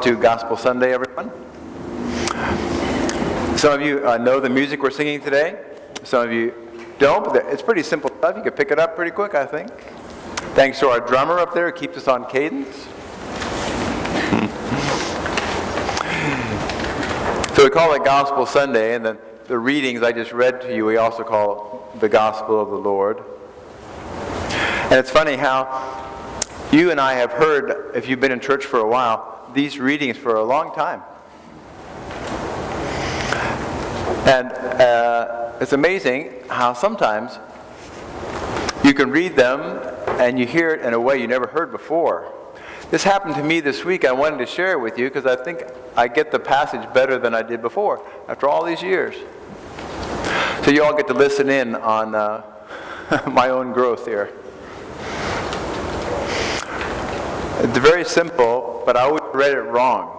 Welcome to Gospel Sunday, everyone. Some of you know the music we're singing today. Some of you don't, but it's pretty simple stuff. You can pick it up pretty quick, I think. Thanks to our drummer up there who keeps us on cadence. So we call it Gospel Sunday, and then the readings I just read to you we also call the Gospel of the Lord. And it's funny how you and I have heard, if you've been in church for a while, these readings for a long time. And it's amazing how sometimes you can read them and you hear it in a way you never heard before. This happened to me this week. I wanted to share it with you because I think I get the passage better than I did before after all these years. So you all get to listen in on my own growth here. It's very simple, but I always read it wrong.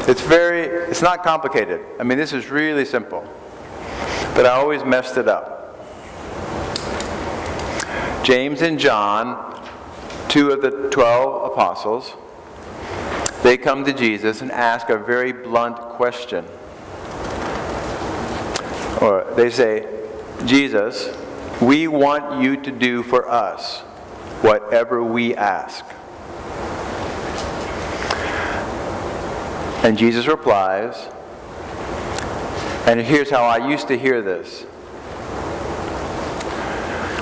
It's not complicated. I mean, this is really simple. But I always messed it up. James and John, two of the 12 apostles, they come to Jesus and ask a very blunt question. Or they say, Jesus, we want you to do for us whatever we ask. And Jesus replies, and here's how I used to hear this.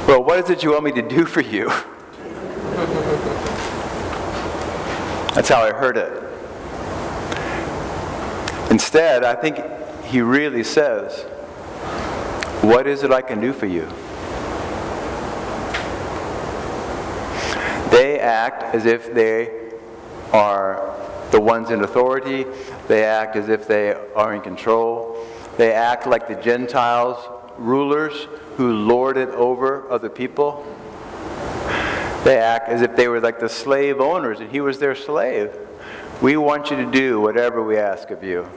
Well, what is it you want me to do for you? That's how I heard it. Instead, I think he really says, what is it I can do for you? They act as if they are the ones in authority. They act as if they are in control. They act like the Gentiles, rulers who lord it over other people. They act as if they were like the slave owners and he was their slave. We want you to do whatever we ask of you.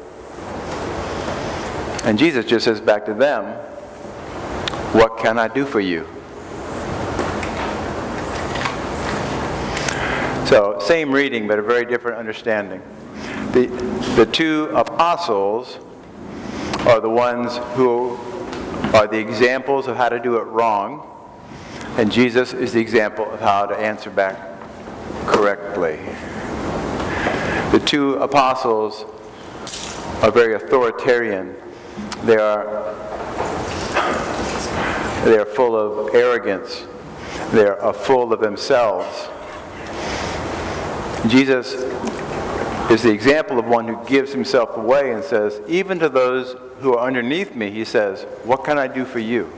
And Jesus just says back to them, what can I do for you? So, same reading, but a very different understanding. The two apostles are the ones who are the examples of how to do it wrong, and Jesus is the example of how to answer back correctly. The two apostles are very authoritarian. They are full of arrogance. They are full of themselves. Jesus is the example of one who gives himself away and says, even to those who are underneath me, he says, what can I do for you?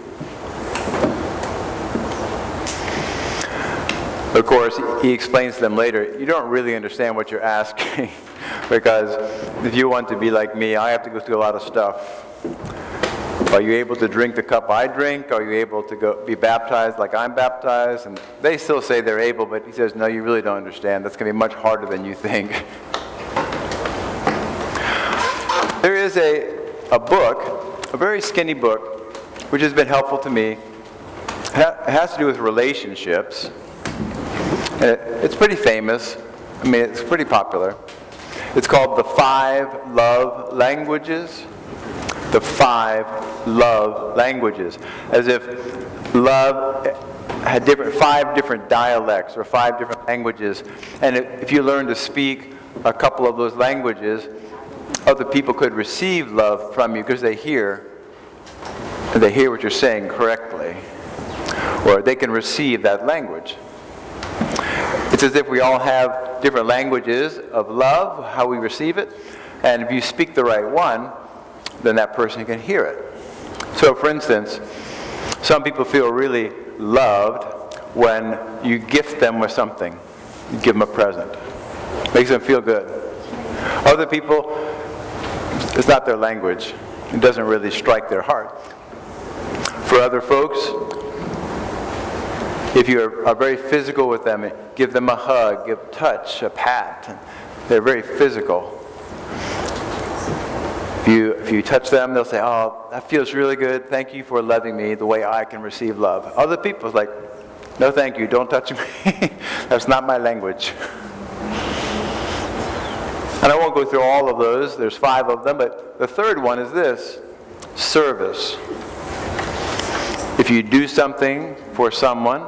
Of course, he explains to them later, you don't really understand what you're asking because if you want to be like me, I have to go through a lot of stuff. Are you able to drink the cup I drink? Are you able to go be baptized like I'm baptized? And they still say they're able, but he says, no, you really don't understand. That's going to be much harder than you think. There is a book, a very skinny book, which has been helpful to me. It has to do with relationships. It's pretty famous. I mean, it's pretty popular. It's called The 5 Love Languages. The 5 love languages. As if love had 5 different dialects or 5 different languages. And if you learn to speak a couple of those languages, other people could receive love from you because they hear what you're saying correctly. Or they can receive that language. It's as if we all have different languages of love, how we receive it. And if you speak the right one, then that person can hear it. So for instance, some people feel really loved when you gift them with something. You give them a present. Makes them feel good. Other people, it's not their language. It doesn't really strike their heart. For other folks, if you are very physical with them, give them a hug, give a touch, a pat. They're very physical. If you touch them, they'll say, oh, that feels really good. Thank you for loving me the way I can receive love. Other people, like, no thank you, don't touch me. That's not my language. And I won't go through all of those. There's 5 of them. But the third one is this: service. If you do something for someone,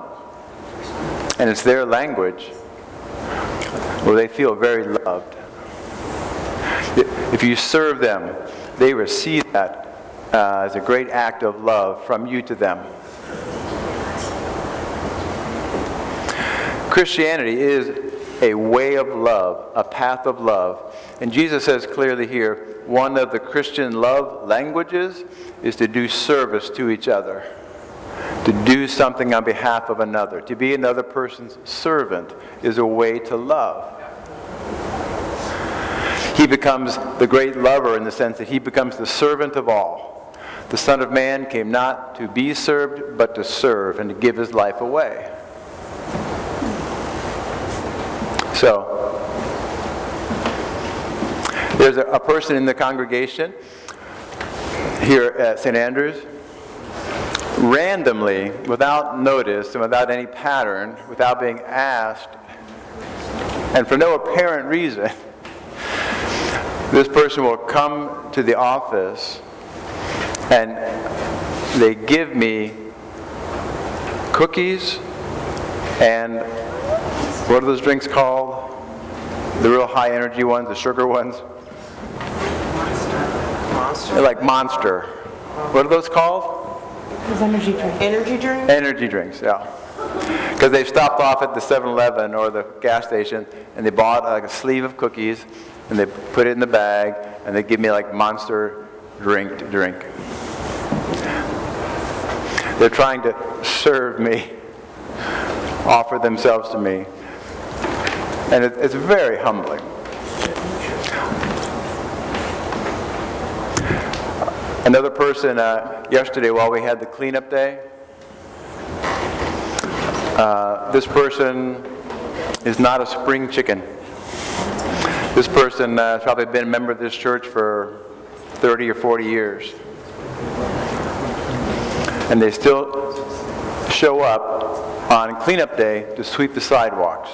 and it's their language, well, they feel very loved. If you serve them, they receive that as a great act of love from you to them. Christianity is a way of love, a path of love. And Jesus says clearly here, one of the Christian love languages is to do service to each other, to do something on behalf of another. To be another person's servant is a way to love. He becomes the great lover in the sense that he becomes the servant of all. The Son of Man came not to be served, but to serve and to give his life away. So, there's a person in the congregation here at St. Andrews, randomly, without notice and without any pattern, without being asked, and for no apparent reason, this person will come to the office and they give me cookies and what are those drinks called? The real high energy ones, the sugar ones? Monster. They're like Monster. What are those called? It's energy drink. Energy drink? Energy drinks, yeah. Because they've stopped off at the 7-Eleven or the gas station and they bought like a sleeve of cookies and they put it in the bag and they give me like Monster drink to drink. They're trying to serve me, offer themselves to me. And it's very humbling. Another person, yesterday while we had the cleanup day, this person is not a spring chicken. This person has probably been a member of this church for 30 or 40 years. And they still show up on cleanup day to sweep the sidewalks.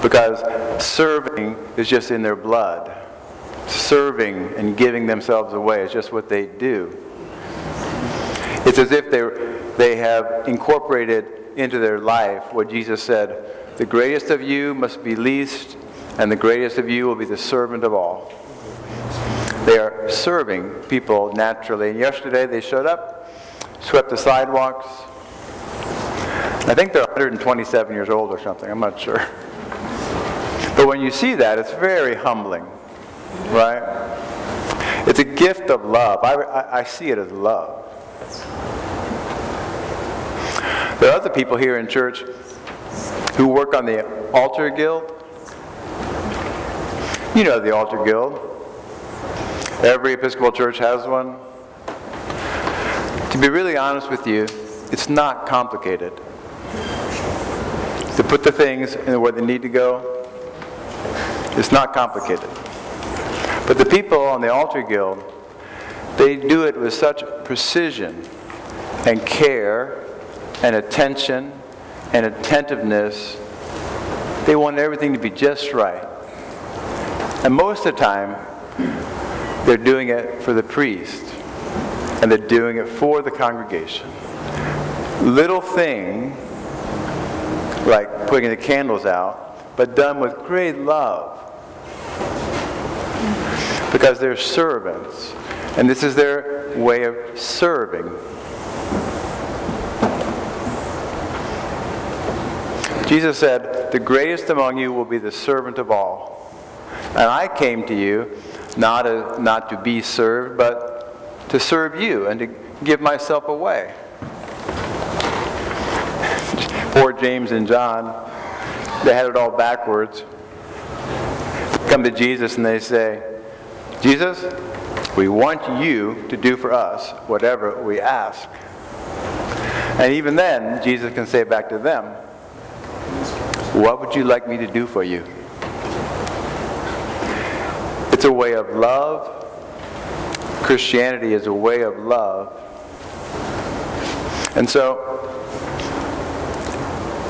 Because serving is just in their blood. Serving and giving themselves away is just what they do. It's as if they have incorporated into their life what Jesus said, the greatest of you must be least, and the greatest of you will be the servant of all. They are serving people naturally. And yesterday they showed up, swept the sidewalks. I think they're 127 years old or something, I'm not sure. But when you see that, it's very humbling, right? It's a gift of love. I see it as love. There are other people here in church who work on the altar guild. You know the altar guild. Every Episcopal church has one. To be really honest with you, it's not complicated. To put the things in where they need to go, it's not complicated. But the people on the altar guild, they do it with such precision and care and attention and attentiveness. They want everything to be just right. And most of the time, they're doing it for the priest, and they're doing it for the congregation. Little thing, like putting the candles out, but done with great love. Because they're servants, and this is their way of serving. Jesus said, the greatest among you will be the servant of all. And I came to you not to be served, but to serve you and to give myself away. Poor James and John, they had it all backwards. Come to Jesus and they say, Jesus, we want you to do for us whatever we ask. And even then, Jesus can say back to them, what would you like me to do for you? It's a way of love. Christianity is a way of love. And so,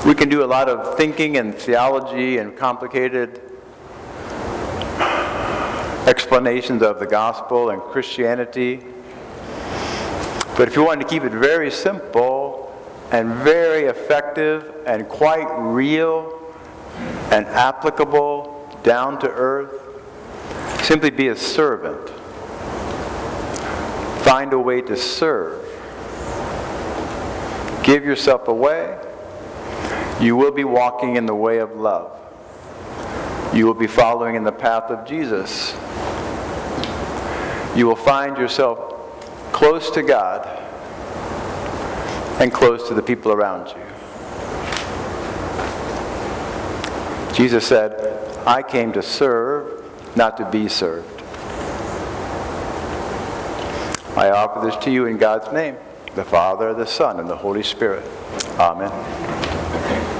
we can do a lot of thinking and theology and complicated explanations of the gospel and Christianity. But if you want to keep it very simple and very effective and quite real and applicable, down to earth, simply be a servant. Find a way to serve. Give yourself away. You will be walking in the way of love. You will be following in the path of Jesus. You will find yourself close to God and close to the people around you. Jesus said, I came to serve, not to be served. I offer this to you in God's name, the Father, the Son, and the Holy Spirit. Amen.